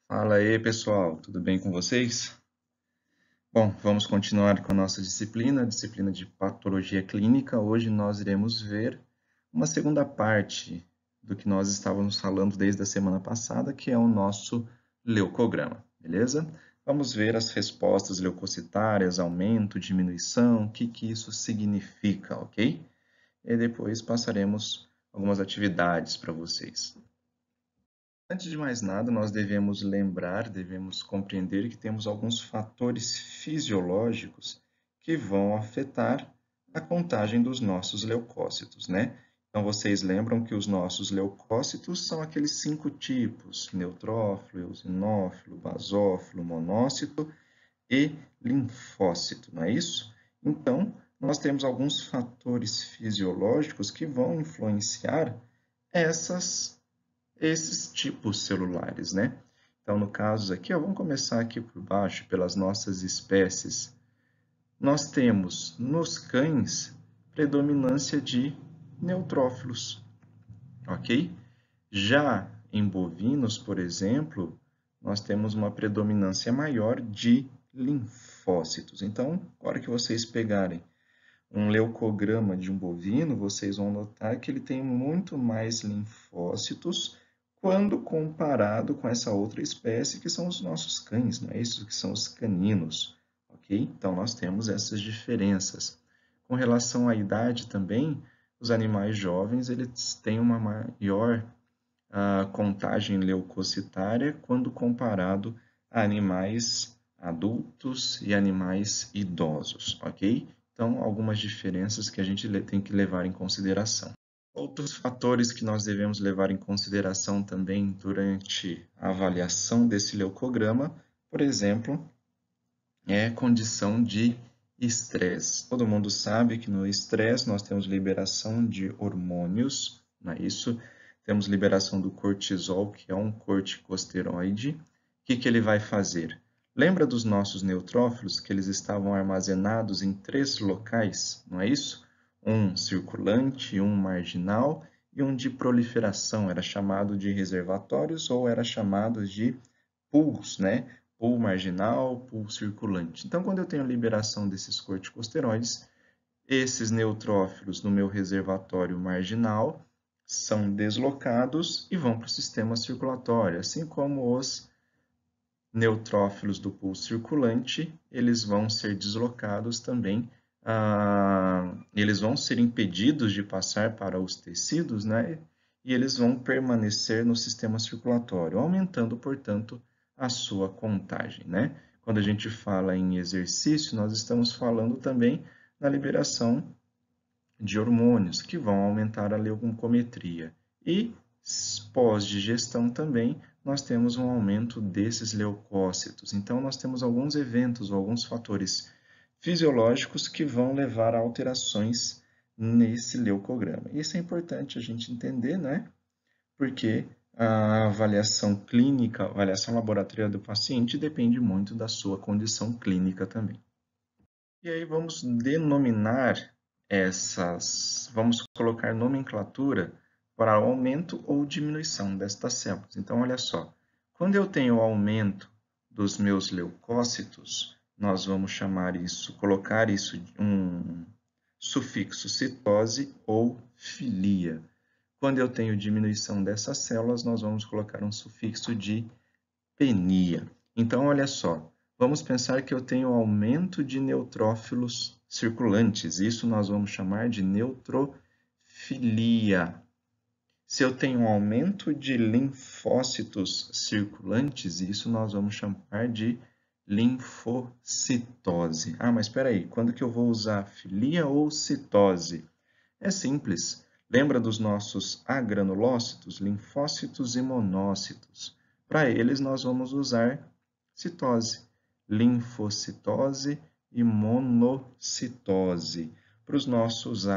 Fala aí, pessoal, tudo bem com vocês? Bom, vamos continuar com a nossa disciplina, a disciplina de patologia clínica. Hoje nós iremos ver uma segunda parte do que nós estávamos falando desde a semana passada, que é o nosso leucograma, beleza? Vamos ver as respostas leucocitárias, aumento, diminuição, o que isso significa, ok? E depois passaremos algumas atividades para vocês. Antes de mais nada, nós devemos lembrar, devemos compreender que temos alguns fatores fisiológicos que vão afetar a contagem dos nossos leucócitos, né? Então, vocês lembram que os nossos leucócitos são aqueles 5 tipos: neutrófilo, eosinófilo, basófilo, monócito e linfócito, não é isso? Então, nós temos alguns fatores fisiológicos que vão influenciar esses tipos celulares, né? Então, no caso aqui, vamos começar aqui por baixo, pelas nossas espécies. Nós temos nos cães predominância de neutrófilos, ok? Já em bovinos, por exemplo, nós temos uma predominância maior de linfócitos. Então, na hora que vocês pegarem um leucograma de um bovino, vocês vão notar que ele tem muito mais linfócitos quando comparado com essa outra espécie que são os nossos cães, não é isso? Que são os caninos, ok? Então, nós temos essas diferenças. Com relação à idade também, os animais jovens eles têm uma maior contagem leucocitária quando comparado a animais adultos e animais idosos, ok? Então, algumas diferenças que a gente tem que levar em consideração. Outros fatores que nós devemos levar em consideração também durante a avaliação desse leucograma, por exemplo, é a condição de estresse. Todo mundo sabe que no estresse nós temos liberação de hormônios, não é isso? Temos liberação do cortisol, que é um corticosteroide. O que ele vai fazer? Lembra dos nossos neutrófilos, que eles estavam armazenados em 3 locais, não é isso? Um circulante, um marginal e um de proliferação. Era chamado de reservatórios ou era chamado de pools, né? Pool marginal, pool circulante. Então, quando eu tenho liberação desses corticosteroides, esses neutrófilos no meu reservatório marginal são deslocados e vão para o sistema circulatório, assim como os neutrófilos do pool circulante, eles vão ser deslocados também, eles vão ser impedidos de passar para os tecidos, né? E eles vão permanecer no sistema circulatório, aumentando, portanto, a sua contagem, né? Quando a gente fala em exercício, nós estamos falando também na liberação de hormônios que vão aumentar a leucometria. E pós-digestão também nós temos um aumento desses leucócitos. Então nós temos alguns eventos ou alguns fatores fisiológicos que vão levar a alterações nesse leucograma. Isso é importante a gente entender, né? Porque a avaliação clínica, a avaliação laboratorial do paciente depende muito da sua condição clínica também. E aí vamos denominar vamos colocar nomenclatura para aumento ou diminuição destas células. Então, olha só, quando eu tenho aumento dos meus leucócitos, nós vamos chamar isso, colocar isso um sufixo citose ou filia. Quando eu tenho diminuição dessas células, nós vamos colocar um sufixo de penia. Então, olha só, vamos pensar que eu tenho aumento de neutrófilos circulantes. Isso nós vamos chamar de neutrofilia. Se eu tenho um aumento de linfócitos circulantes, isso nós vamos chamar de linfocitose. Ah, mas espera aí, quando que eu vou usar filia ou citose? É simples. Lembra dos nossos agranulócitos, linfócitos e monócitos? Para eles, nós vamos usar citose, linfocitose e monocitose. Para os nossos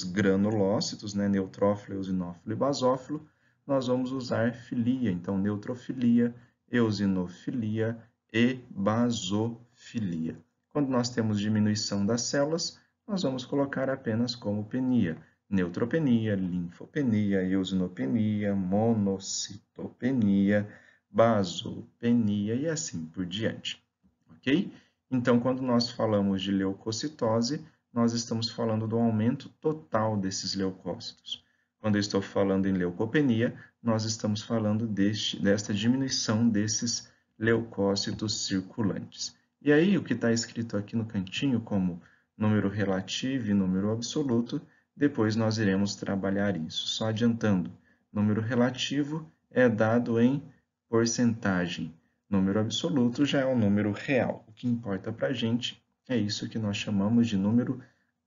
granulócitos, né, neutrófilo, eosinófilo e basófilo, nós vamos usar filia, então neutrofilia, eosinofilia e basofilia. Quando nós temos diminuição das células, nós vamos colocar apenas como penia, neutropenia, linfopenia, eosinopenia, monocitopenia, basopenia e assim por diante, ok? Então, quando nós falamos de leucocitose, nós estamos falando do aumento total desses leucócitos. Quando eu estou falando em leucopenia, nós estamos falando desta diminuição desses leucócitos circulantes. E aí, o que está escrito aqui no cantinho como número relativo e número absoluto, depois nós iremos trabalhar isso. Só adiantando, número relativo é dado em porcentagem. Número absoluto já é o número real. O que importa para a gente é isso que nós chamamos de número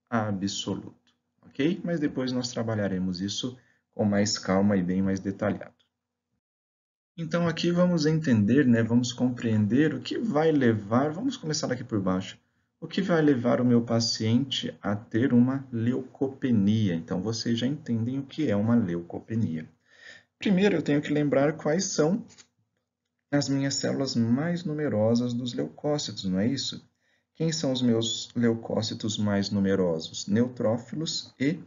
absoluto, ok? Mas depois nós trabalharemos isso com mais calma e bem mais detalhado. Então aqui vamos entender, né, vamos compreender o que vai levar, vamos começar aqui por baixo, o que vai levar o meu paciente a ter uma leucopenia. Então vocês já entendem o que é uma leucopenia. Primeiro eu tenho que lembrar quais são as minhas células mais numerosas dos leucócitos, não é isso? Quem são os meus leucócitos mais numerosos? Neutrófilos e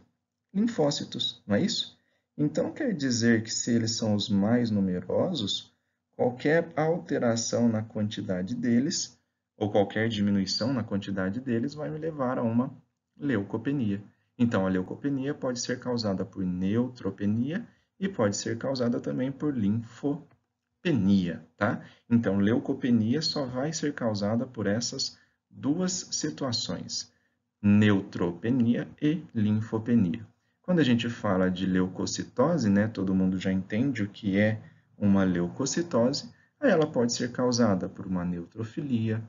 linfócitos, não é isso? Então, quer dizer que se eles são os mais numerosos, qualquer alteração na quantidade deles, ou qualquer diminuição na quantidade deles, vai me levar a uma leucopenia. Então, a leucopenia pode ser causada por neutropenia e pode ser causada também por linfopenia, tá? Então, leucopenia só vai ser causada por essas duas situações, neutropenia e linfopenia. Quando a gente fala de leucocitose, né, todo mundo já entende o que é uma leucocitose, aí ela pode ser causada por uma neutrofilia,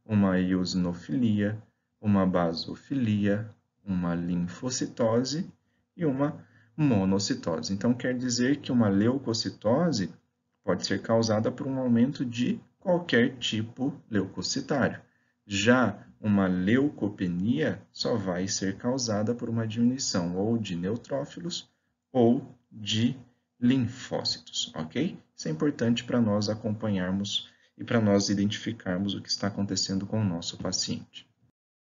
uma eosinofilia, uma basofilia, uma linfocitose e uma monocitose. Então, quer dizer que uma leucocitose pode ser causada por um aumento de qualquer tipo leucocitário. Já uma leucopenia só vai ser causada por uma diminuição ou de neutrófilos ou de linfócitos, ok? Isso é importante para nós acompanharmos e para nós identificarmos o que está acontecendo com o nosso paciente.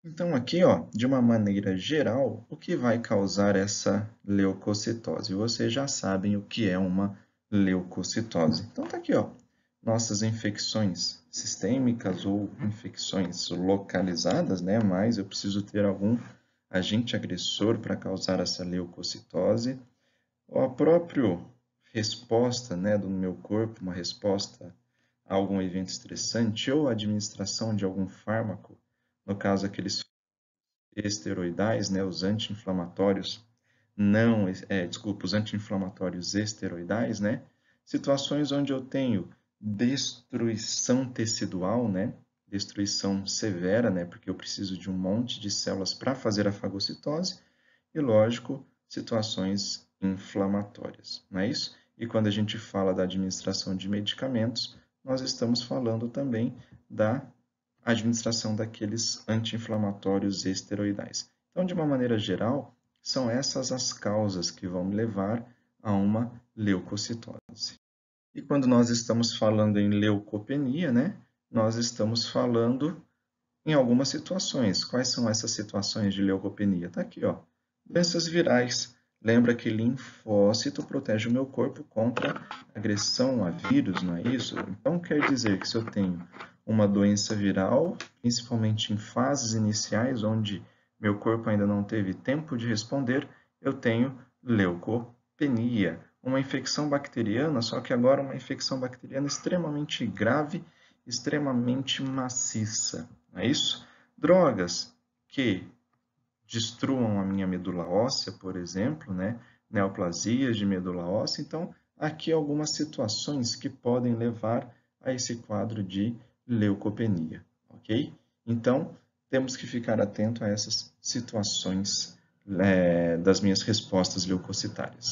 Então, aqui, ó, de uma maneira geral, o que vai causar essa leucocitose? Vocês já sabem o que é uma leucocitose. Então, tá aqui, ó, nossas infecções sistêmicas ou infecções localizadas, né? Mas eu preciso ter algum agente agressor para causar essa leucocitose. A própria resposta, né, do meu corpo, uma resposta a algum evento estressante ou a administração de algum fármaco, no caso aqueles esteroidais, né, os anti-inflamatórios os anti-inflamatórios esteroidais, né, situações onde eu tenho destruição tecidual, né, destruição severa, né, porque eu preciso de um monte de células para fazer a fagocitose, e, lógico, situações inflamatórias, não é isso? E quando a gente fala da administração de medicamentos, nós estamos falando também da administração daqueles anti-inflamatórios esteroidais. Então, de uma maneira geral, são essas as causas que vão me levar a uma leucocitose. E quando nós estamos falando em leucopenia, né, nós estamos falando em algumas situações. Quais são essas situações de leucopenia? Está aqui, ó. Doenças virais. Lembra que linfócito protege o meu corpo contra agressão a vírus, não é isso? Então, quer dizer que se eu tenho uma doença viral, principalmente em fases iniciais, onde meu corpo ainda não teve tempo de responder, eu tenho leucopenia. Uma infecção bacteriana, só que agora uma infecção bacteriana extremamente grave, extremamente maciça, não é isso? Drogas que destruam a minha medula óssea, por exemplo, né? Neoplasias de medula óssea. Então, aqui algumas situações que podem levar a esse quadro de leucopenia, ok? Então, temos que ficar atento a essas situações das minhas respostas leucocitárias.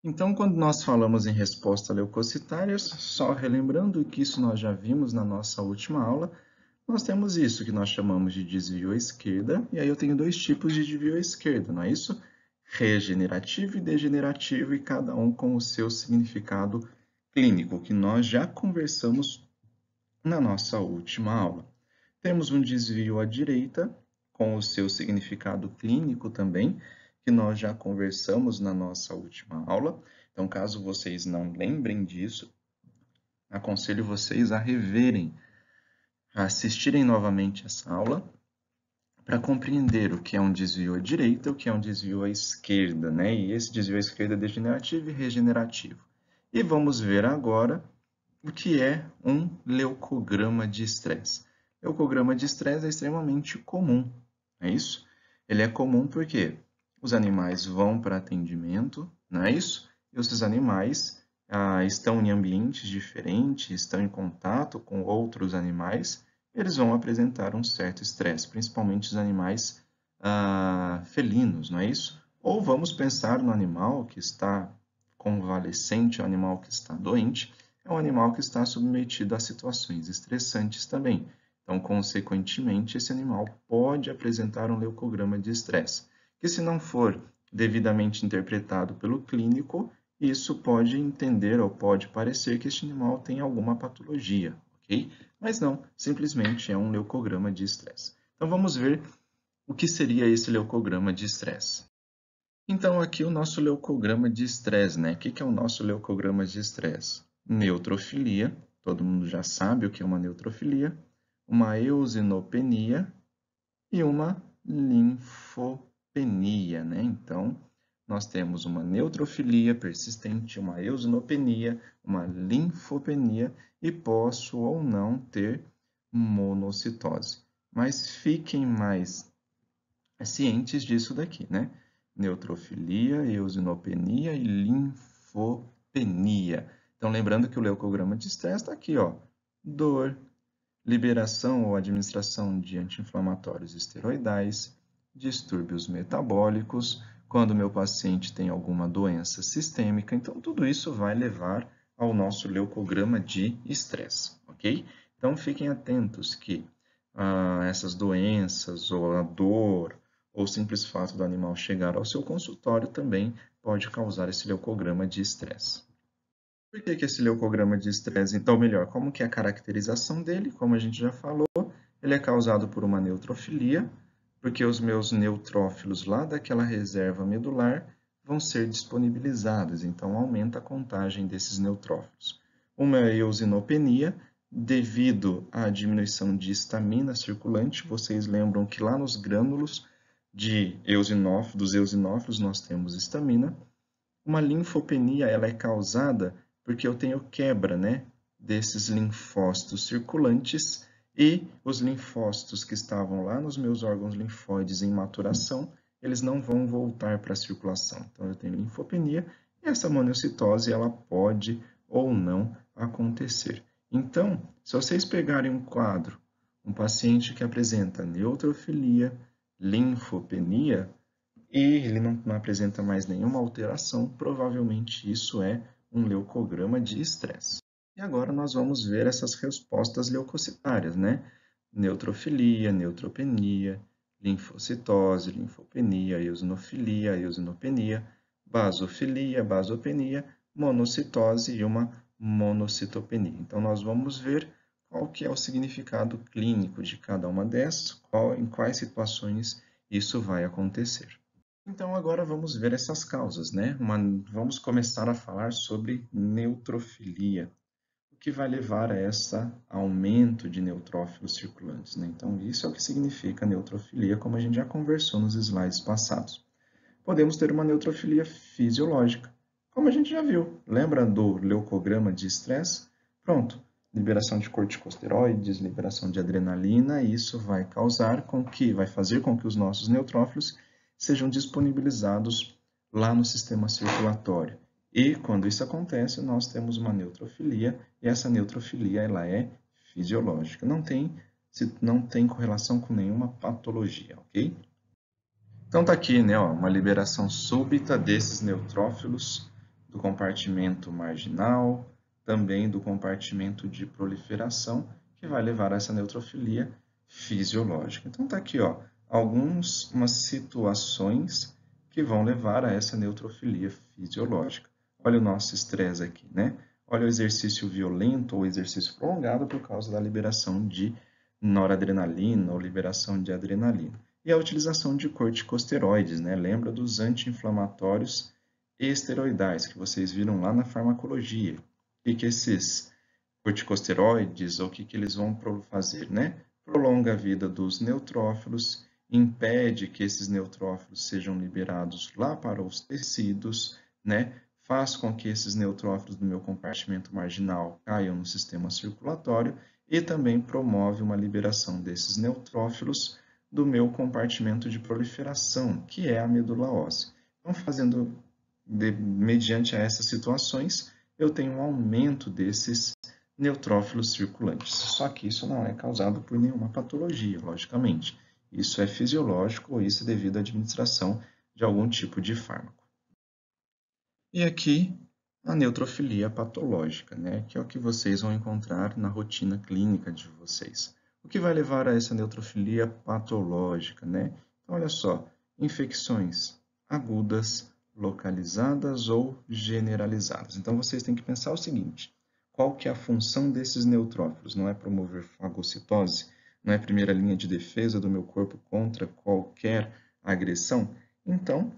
Então, quando nós falamos em resposta leucocitárias, só relembrando que isso nós já vimos na nossa última aula, nós temos isso que nós chamamos de desvio à esquerda, e aí eu tenho dois tipos de desvio à esquerda, não é isso? Regenerativo e degenerativo, e cada um com o seu significado clínico, que nós já conversamos na nossa última aula. Temos um desvio à direita, com o seu significado clínico também, que nós já conversamos na nossa última aula. Então, caso vocês não lembrem disso, aconselho vocês a reverem, a assistirem novamente essa aula, para compreender o que é um desvio à direita e o que é um desvio à esquerda, né? E esse desvio à esquerda é degenerativo e regenerativo. E vamos ver agora o que é um leucograma de estresse. Leucograma de estresse é extremamente comum, é isso? Ele é comum porque os animais vão para atendimento, não é isso? E esses animais estão em ambientes diferentes, estão em contato com outros animais, eles vão apresentar um certo estresse, principalmente os animais felinos, não é isso? Ou vamos pensar no animal que está convalescente, o animal que está doente, é um animal que está submetido a situações estressantes também. Então, consequentemente, esse animal pode apresentar um leucograma de estresse, que se não for devidamente interpretado pelo clínico, isso pode entender ou pode parecer que este animal tem alguma patologia, ok? Mas não, simplesmente é um leucograma de estresse. Então, vamos ver o que seria esse leucograma de estresse. Então, aqui o nosso leucograma de estresse, né? O que é o nosso leucograma de estresse? Neutrofilia, todo mundo já sabe o que é uma neutrofilia, uma eosinopenia e uma linfopenia, né? Então, nós temos uma neutrofilia persistente, uma eosinopenia, uma linfopenia e posso ou não ter monocitose. Mas fiquem mais cientes disso daqui, né? Neutrofilia, eosinopenia e linfopenia. Então, lembrando que o leucograma de estresse está aqui, ó. Dor, liberação ou administração de anti-inflamatórios esteroidais, distúrbios metabólicos, quando o meu paciente tem alguma doença sistêmica. Então, tudo isso vai levar ao nosso leucograma de estresse, ok? Então, fiquem atentos que essas doenças ou a dor ou o simples fato do animal chegar ao seu consultório também pode causar esse leucograma de estresse. Por que esse leucograma de estresse, então, melhor, como que é a caracterização dele? Como a gente já falou, ele é causado por uma neutrofilia, porque os meus neutrófilos lá daquela reserva medular vão ser disponibilizados, então aumenta a contagem desses neutrófilos. Uma eosinopenia, devido à diminuição de histamina circulante, vocês lembram que lá nos grânulos dos eosinófilos nós temos histamina. Uma linfopenia ela é causada porque eu tenho quebra, né, desses linfócitos circulantes e os linfócitos que estavam lá nos meus órgãos linfóides em maturação, eles não vão voltar para a circulação. Então, eu tenho linfopenia e essa monocitose ela pode ou não acontecer. Então, se vocês pegarem um quadro, um paciente que apresenta neutrofilia, linfopenia, e ele não apresenta mais nenhuma alteração, provavelmente isso é um leucograma de estresse. E agora nós vamos ver essas respostas leucocitárias, né? Neutrofilia, neutropenia, linfocitose, linfopenia, eosinofilia, eosinopenia, basofilia, basopenia, monocitose e uma monocitopenia. Então, nós vamos ver qual que é o significado clínico de cada uma dessas, em quais situações isso vai acontecer. Então, agora vamos ver essas causas, né? Vamos começar a falar sobre neutrofilia, o que vai levar a esse aumento de neutrófilos circulantes, né? Então, isso é o que significa neutrofilia, como a gente já conversou nos slides passados. Podemos ter uma neutrofilia fisiológica, como a gente já viu. Lembra do leucograma de estresse? Pronto, liberação de corticosteroides, liberação de adrenalina, e isso vai fazer com que os nossos neutrófilos sejam disponibilizados lá no sistema circulatório. E quando isso acontece, nós temos uma neutrofilia, e essa neutrofilia ela é fisiológica, não tem correlação com nenhuma patologia, ok? Então tá aqui, né, ó, uma liberação súbita desses neutrófilos do compartimento marginal, também do compartimento de proliferação, que vai levar a essa neutrofilia fisiológica. Então tá aqui, ó, algumas situações que vão levar a essa neutrofilia fisiológica. Olha o nosso estresse aqui, né? Olha o exercício violento ou exercício prolongado por causa da liberação de noradrenalina ou liberação de adrenalina. E a utilização de corticosteroides, né? Lembra dos anti-inflamatórios esteroidais que vocês viram lá na farmacologia. O que esses corticosteroides, ou o que eles vão fazer, né? Prolonga a vida dos neutrófilos, impede que esses neutrófilos sejam liberados lá para os tecidos, né? Faz com que esses neutrófilos do meu compartimento marginal caiam no sistema circulatório e também promove uma liberação desses neutrófilos do meu compartimento de proliferação, que é a medula óssea. Então, mediante essas situações, eu tenho um aumento desses neutrófilos circulantes. Só que isso não é causado por nenhuma patologia, logicamente. Isso é fisiológico ou isso é devido à administração de algum tipo de fármaco. E aqui a neutrofilia patológica, né, que é o que vocês vão encontrar na rotina clínica de vocês. O que vai levar a essa neutrofilia patológica, né? Então, olha só, infecções agudas, localizadas ou generalizadas. Então, vocês têm que pensar o seguinte: qual que é a função desses neutrófilos? Não é promover fagocitose? Não é a primeira linha de defesa do meu corpo contra qualquer agressão? Então,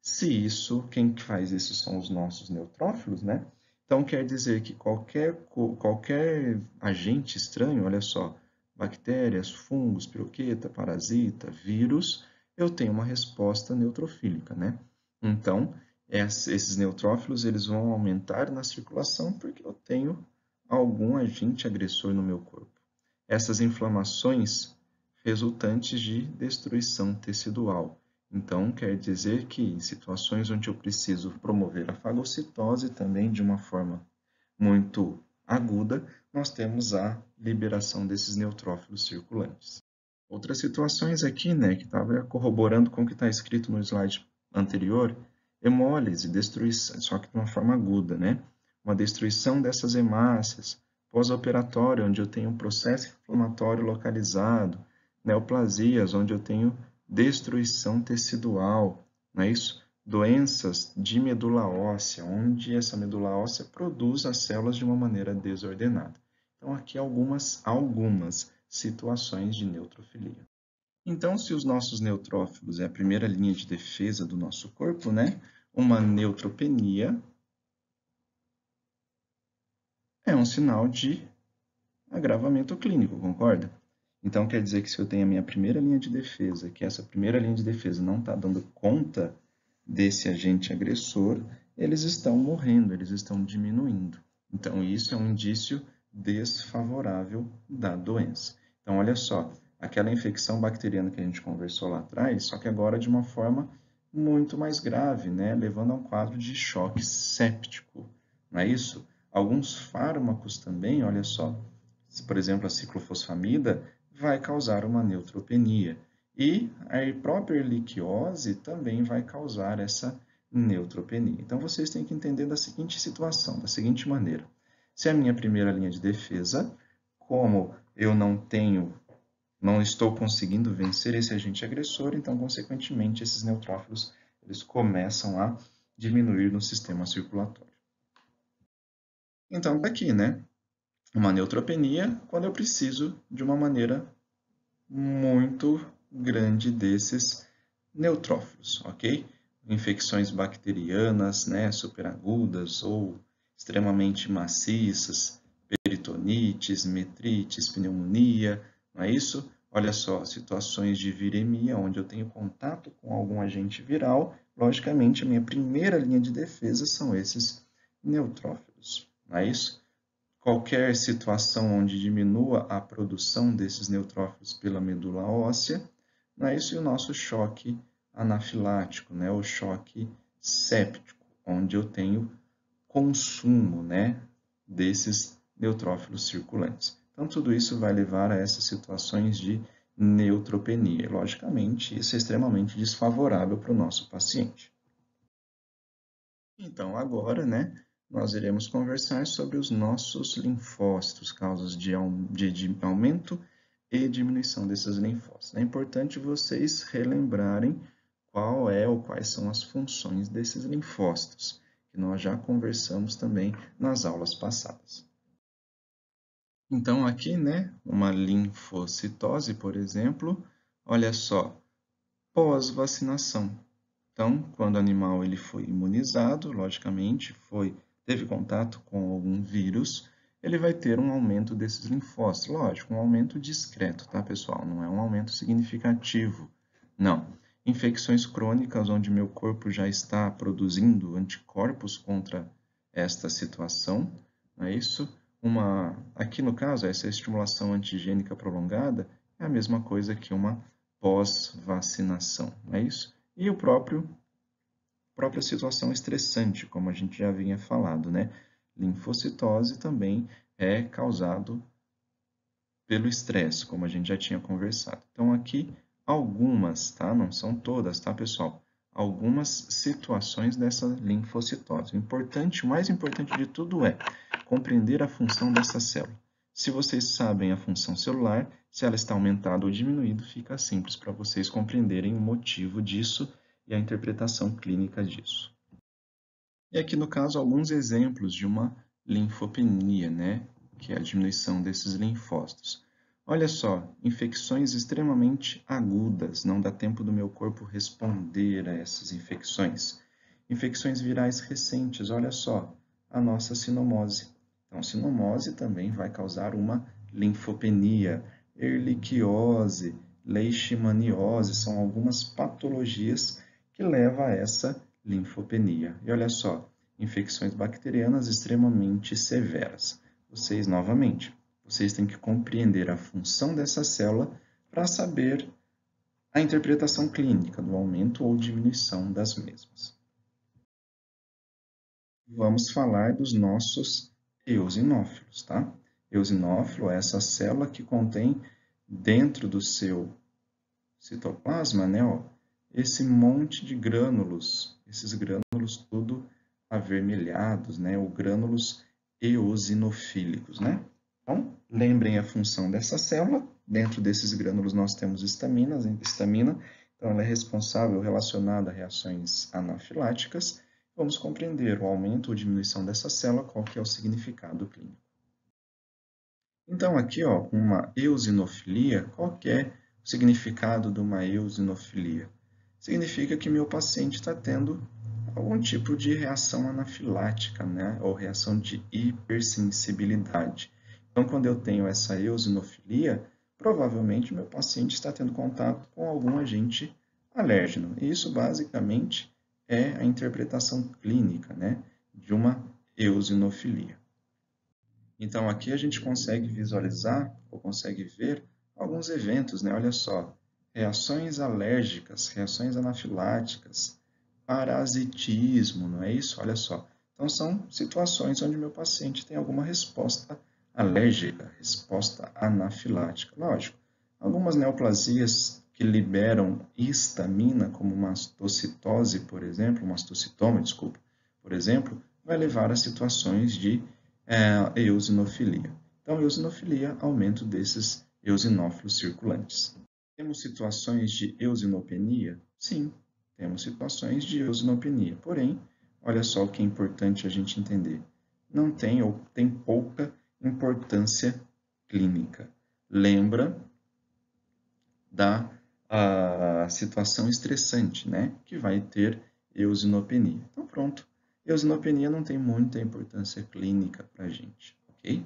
se isso, quem faz isso são os nossos neutrófilos, né? Então, quer dizer que qualquer agente estranho, olha só, bactérias, fungos, piroqueta, parasita, vírus, eu tenho uma resposta neutrofílica, né? Então, esses neutrófilos eles vão aumentar na circulação porque eu tenho algum agente agressor no meu corpo. Essas inflamações resultantes de destruição tecidual. Então, quer dizer que em situações onde eu preciso promover a fagocitose também de uma forma muito aguda, nós temos a liberação desses neutrófilos circulantes. Outras situações aqui, né, que estava corroborando com o que está escrito no slide anterior, hemólise, destruição, só que de uma forma aguda, né? Uma destruição dessas hemácias, pós-operatório, onde eu tenho um processo inflamatório localizado, neoplasias, onde eu tenho destruição tecidual, não é isso? Doenças de medula óssea, onde essa medula óssea produz as células de uma maneira desordenada. Então, aqui algumas situações de neutrofilia. Então, se os nossos neutrófilos é a primeira linha de defesa do nosso corpo, né? Uma neutropenia é um sinal de agravamento clínico, concorda? Então, quer dizer que se eu tenho a minha primeira linha de defesa, que essa primeira linha de defesa não está dando conta desse agente agressor, eles estão morrendo, eles estão diminuindo. Então, isso é um indício desfavorável da doença. Então, olha só, aquela infecção bacteriana que a gente conversou lá atrás, só que agora de uma forma muito mais grave, né? Levando a um quadro de choque séptico, não é isso? Alguns fármacos também, olha só, por exemplo, a ciclofosfamida, vai causar uma neutropenia. E a própria erliquiose também vai causar essa neutropenia. Então, vocês têm que entender da seguinte situação, da seguinte maneira. Se a minha primeira linha de defesa, como eu não estou conseguindo vencer esse agente agressor, então, consequentemente, esses neutrófilos eles começam a diminuir no sistema circulatório. Então, tá aqui, né? Uma neutropenia quando eu preciso de uma maneira muito grande desses neutrófilos, ok? Infecções bacterianas, né, superagudas ou extremamente maciças, peritonites, metrites, pneumonia, não é isso? Olha só, situações de viremia, onde eu tenho contato com algum agente viral, logicamente a minha primeira linha de defesa são esses neutrófilos, não é isso? Qualquer situação onde diminua a produção desses neutrófilos pela medula óssea, não é isso? E o nosso choque anafilático, né? O choque séptico, onde eu tenho consumo, né, desses neutrófilos circulantes. Então, tudo isso vai levar a essas situações de neutropenia. Logicamente, isso é extremamente desfavorável para o nosso paciente. Então, agora, né, nós iremos conversar sobre os nossos linfócitos, causas de aumento e diminuição desses linfócitos. É importante vocês relembrarem qual é ou quais são as funções desses linfócitos, que nós já conversamos também nas aulas passadas. Então, aqui, né, uma linfocitose, por exemplo, olha só, pós-vacinação. Então, quando o animal ele foi imunizado, logicamente, teve contato com algum vírus, ele vai ter um aumento desses linfócitos. Lógico, um aumento discreto, tá, pessoal? Não é um aumento significativo. Não. Infecções crônicas, onde meu corpo já está produzindo anticorpos contra esta situação, não é isso? Aqui no caso, essa estimulação antigênica prolongada é a mesma coisa que uma pós-vacinação, não é isso? E a própria situação estressante, como a gente já havia falado, né? Linfocitose também é causado pelo estresse, como a gente já tinha conversado. Então, aqui, algumas, tá? Não são todas, tá, pessoal? Algumas situações dessa linfocitose. O mais importante de tudo é compreender a função dessa célula. Se vocês sabem a função celular, se ela está aumentada ou diminuída, fica simples para vocês compreenderem o motivo disso e a interpretação clínica disso. E aqui, no caso, alguns exemplos de uma linfopenia, né? Que é a diminuição desses linfócitos. Olha só, infecções extremamente agudas, não dá tempo do meu corpo responder a essas infecções. Infecções virais recentes, olha só, a nossa sinomose. Então, sinomose também vai causar uma linfopenia, erliquiose, leishmaniose, são algumas patologias que levam a essa linfopenia. E olha só, infecções bacterianas extremamente severas. Vocês têm que compreender a função dessa célula para saber a interpretação clínica do aumento ou diminuição das mesmas. Vamos falar dos nossos eosinófilos, tá? Eosinófilo é essa célula que contém dentro do seu citoplasma, né, ó, esse monte de grânulos, esses grânulos tudo avermelhados, né, ou grânulos eosinofílicos, né? Então, lembrem a função dessa célula. Dentro desses grânulos nós temos histamina, então ela é responsável relacionada a reações anafiláticas. Vamos compreender o aumento ou diminuição dessa célula, qual que é o significado clínico. Então, aqui, ó, uma eosinofilia, qual que é o significado de uma eosinofilia? Significa que meu paciente está tendo algum tipo de reação anafilática, né? Ou reação de hipersensibilidade. Então, quando eu tenho essa eosinofilia, provavelmente meu paciente está tendo contato com algum agente alérgeno. E isso, basicamente, é a interpretação clínica, né, de uma eosinofilia. Então, aqui a gente consegue visualizar, ou consegue ver, alguns eventos, né? Olha só, reações alérgicas, reações anafiláticas, parasitismo, não é isso? Olha só. Então, são situações onde meu paciente tem alguma resposta alérgica, resposta anafilática. Lógico, algumas neoplasias que liberam histamina, como mastocitose, por exemplo, mastocitoma, desculpa, por exemplo, vai levar a situações de eosinofilia. Então, eosinofilia, aumento desses eosinófilos circulantes. Temos situações de eosinopenia? Sim, temos situações de eosinopenia. Porém, olha só o que é importante a gente entender. Não tem ou tem pouca importância clínica. Lembra da situação estressante, né? Que vai ter eosinopenia. Então, pronto. Eosinopenia não tem muita importância clínica para a gente, ok?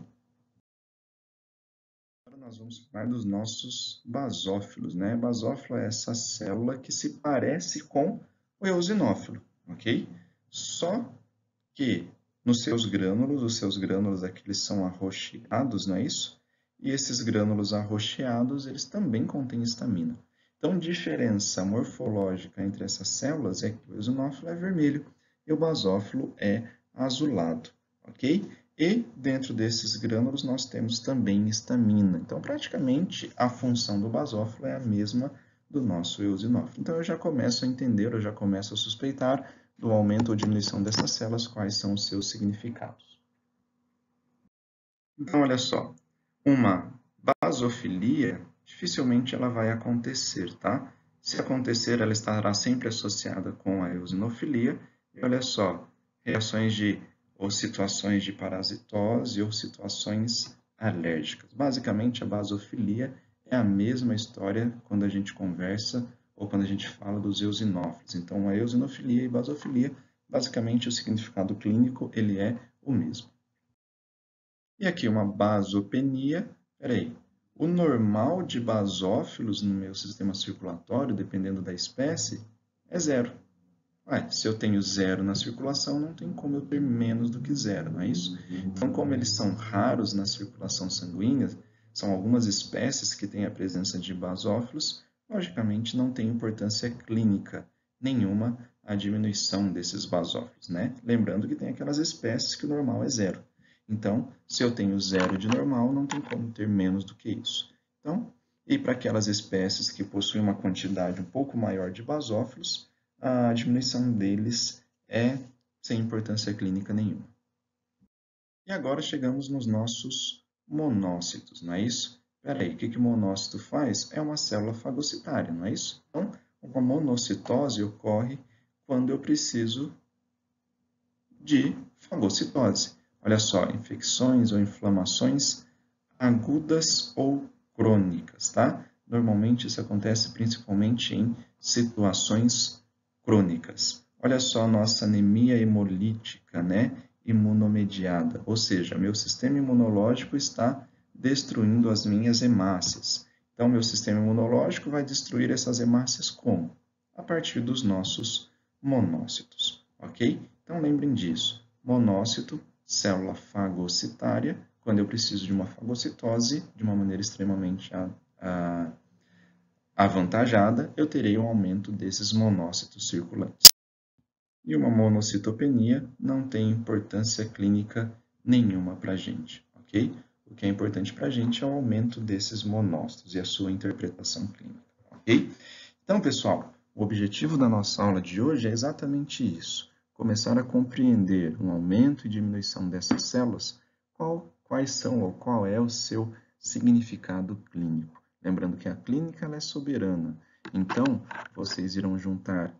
Agora nós vamos falar dos nossos basófilos, né? Basófilo é essa célula que se parece com o eosinófilo, ok? Só que nos seus grânulos, os seus grânulos aqui eles são arroxeados, não é isso? E esses grânulos arroxeados, eles também contêm histamina. Então, diferença morfológica entre essas células é que o eosinófilo é vermelho e o basófilo é azulado, ok? E dentro desses grânulos nós temos também histamina. Então, praticamente, a função do basófilo é a mesma do nosso eosinófilo. Então, eu já começo a entender, eu já começo a suspeitar do aumento ou diminuição dessas células, quais são os seus significados. Então, olha só, uma basofilia, dificilmente ela vai acontecer, tá? Se acontecer, ela estará sempre associada com a eosinofilia. E olha só, reações de ou situações de parasitose ou situações alérgicas. Basicamente, a basofilia é a mesma história quando a gente conversa ou quando a gente fala dos eosinófilos. Então, a eosinofilia e basofilia, basicamente o significado clínico, ele é o mesmo. E aqui uma basopenia, peraí, o normal de basófilos no meu sistema circulatório, dependendo da espécie, é 0. Se eu tenho 0 na circulação, não tem como eu ter menos do que 0, não é isso? Então, como eles são raros na circulação sanguínea, são algumas espécies que têm a presença de basófilos, logicamente não tem importância clínica nenhuma a diminuição desses basófilos, né? Lembrando que tem aquelas espécies que o normal é 0. Então, se eu tenho 0 de normal, não tem como ter menos do que isso. Então, e para aquelas espécies que possuem uma quantidade um pouco maior de basófilos, a diminuição deles é sem importância clínica nenhuma. E agora chegamos nos nossos monócitos, não é isso? Espera aí, o que o monócito faz? É uma célula fagocitária, não é isso? Então, uma monocitose ocorre quando eu preciso de fagocitose. Olha só, infecções ou inflamações agudas ou crônicas, tá? Normalmente isso acontece principalmente em situações crônicas. Olha só a nossa anemia hemolítica, né? Imunomediada, ou seja, meu sistema imunológico está destruindo as minhas hemácias. Então, meu sistema imunológico vai destruir essas hemácias como? A partir dos nossos monócitos, ok? Então, lembrem disso. Monócito, célula fagocitária, quando eu preciso de uma fagocitose de uma maneira extremamente avantajada, eu terei um aumento desses monócitos circulantes. E uma monocitopenia não tem importância clínica nenhuma para a gente, ok? O que é importante para a gente é o aumento desses monócitos e a sua interpretação clínica, ok? Então, pessoal, o objetivo da nossa aula de hoje é exatamente isso, começar a compreender um aumento e diminuição dessas células, quais são ou qual é o seu significado clínico. Lembrando que a clínica ela é soberana, então vocês irão juntar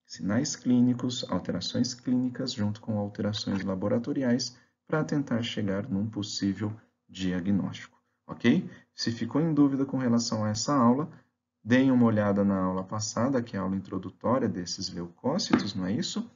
sinais clínicos, alterações clínicas, junto com alterações laboratoriais, para tentar chegar num possível diagnóstico, ok? Se ficou em dúvida com relação a essa aula, deem uma olhada na aula passada, que é a aula introdutória desses leucócitos, não é isso?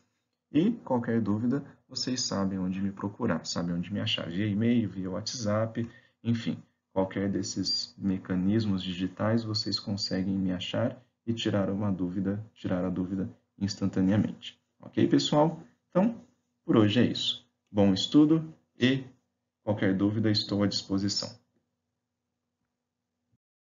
E qualquer dúvida, vocês sabem onde me procurar, sabem onde me achar, via e-mail, via WhatsApp, enfim, qualquer desses mecanismos digitais vocês conseguem me achar e tirar a dúvida instantaneamente. Ok, pessoal? Então, por hoje é isso. Bom estudo e qualquer dúvida estou à disposição.